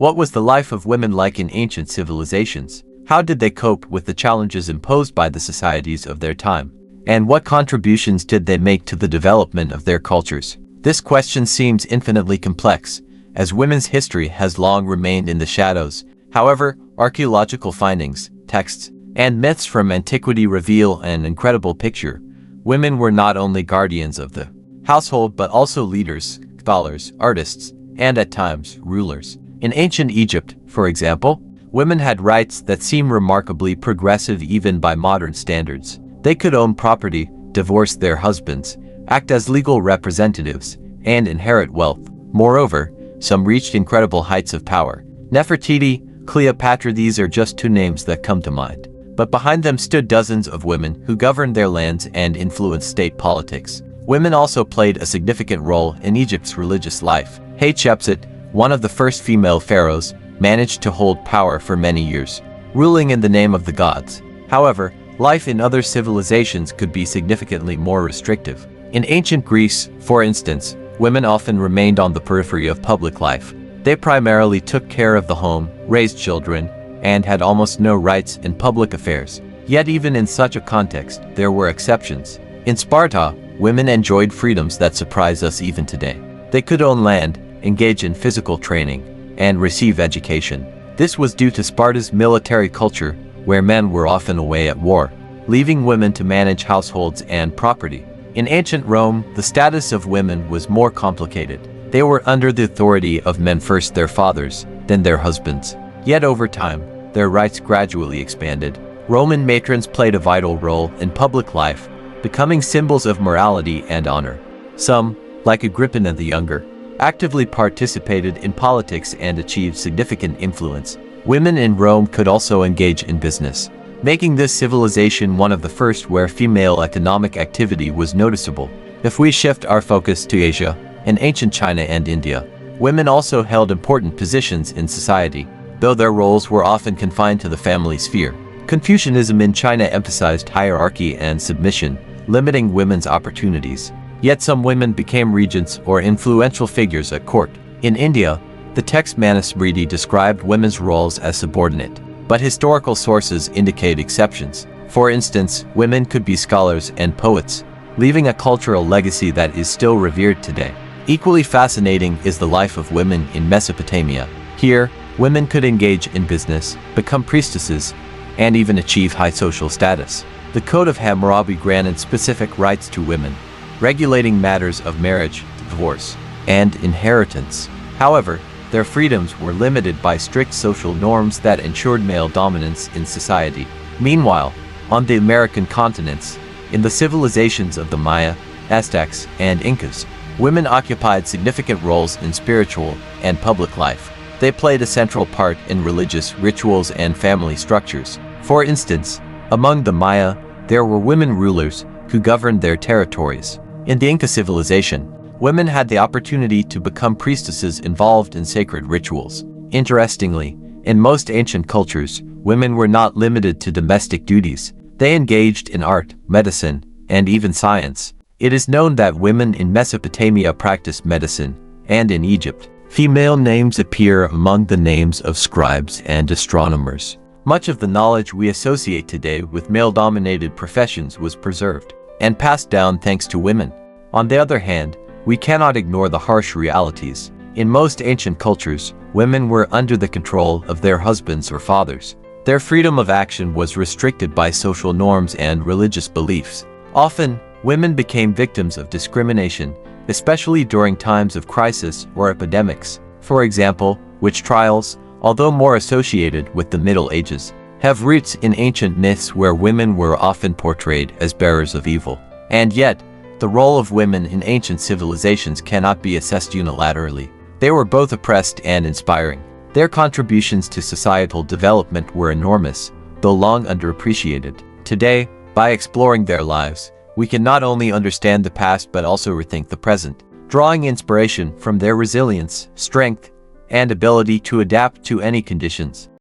What was the life of women like in ancient civilizations? How did they cope with the challenges imposed by the societies of their time? And what contributions did they make to the development of their cultures? This question seems infinitely complex, as women's history has long remained in the shadows. However, archaeological findings, texts, and myths from antiquity reveal an incredible picture. Women were not only guardians of the household but also leaders, scholars, artists, and at times, rulers. In ancient Egypt, for example, women had rights that seem remarkably progressive even by modern standards. They could own property, divorce their husbands, act as legal representatives, and inherit wealth. Moreover, some reached incredible heights of power. Nefertiti, Cleopatra, these are just two names that come to mind. But behind them stood dozens of women who governed their lands and influenced state politics. Women also played a significant role in Egypt's religious life. Hatshepsut, one of the first female pharaohs, managed to hold power for many years, ruling in the name of the gods. However, life in other civilizations could be significantly more restrictive. In ancient Greece, for instance, women often remained on the periphery of public life. They primarily took care of the home, raised children, and had almost no rights in public affairs. Yet even in such a context, there were exceptions. In Sparta, women enjoyed freedoms that surprise us even today. They could own land, engage in physical training, and receive education. This was due to Sparta's military culture, where men were often away at war, leaving women to manage households and property. In ancient Rome, the status of women was more complicated. They were under the authority of men, first their fathers, then their husbands. Yet over time, their rights gradually expanded. Roman matrons played a vital role in public life, becoming symbols of morality and honor. Some, like Agrippina the Younger, actively participated in politics and achieved significant influence. Women in Rome could also engage in business, making this civilization one of the first where female economic activity was noticeable. If we shift our focus to Asia, in ancient China and India, women also held important positions in society, though their roles were often confined to the family sphere. Confucianism in China emphasized hierarchy and submission, limiting women's opportunities. Yet some women became regents or influential figures at court. In India, the text Manusmriti described women's roles as subordinate, but historical sources indicate exceptions. For instance, women could be scholars and poets, leaving a cultural legacy that is still revered today. Equally fascinating is the life of women in Mesopotamia. Here, women could engage in business, become priestesses, and even achieve high social status. The Code of Hammurabi granted specific rights to women, regulating matters of marriage, divorce, and inheritance. However, their freedoms were limited by strict social norms that ensured male dominance in society. Meanwhile, on the American continents, in the civilizations of the Maya, Aztecs, and Incas, women occupied significant roles in spiritual and public life. They played a central part in religious rituals and family structures. For instance, among the Maya, there were women rulers who governed their territories. In the Inca civilization, women had the opportunity to become priestesses involved in sacred rituals. Interestingly, in most ancient cultures, women were not limited to domestic duties. They engaged in art, medicine, and even science. It is known that women in Mesopotamia practiced medicine, and in Egypt, female names appear among the names of scribes and astronomers. Much of the knowledge we associate today with male-dominated professions was preserved and passed down thanks to women. On the other hand, we cannot ignore the harsh realities. In most ancient cultures, women were under the control of their husbands or fathers. Their freedom of action was restricted by social norms and religious beliefs. Often, women became victims of discrimination, especially during times of crisis or epidemics. For example, witch trials, although more associated with the Middle Ages, have roots in ancient myths where women were often portrayed as bearers of evil. And yet, the role of women in ancient civilizations cannot be assessed unilaterally. They were both oppressed and inspiring. Their contributions to societal development were enormous, though long underappreciated. Today, by exploring their lives, we can not only understand the past but also rethink the present, drawing inspiration from their resilience, strength, and ability to adapt to any conditions.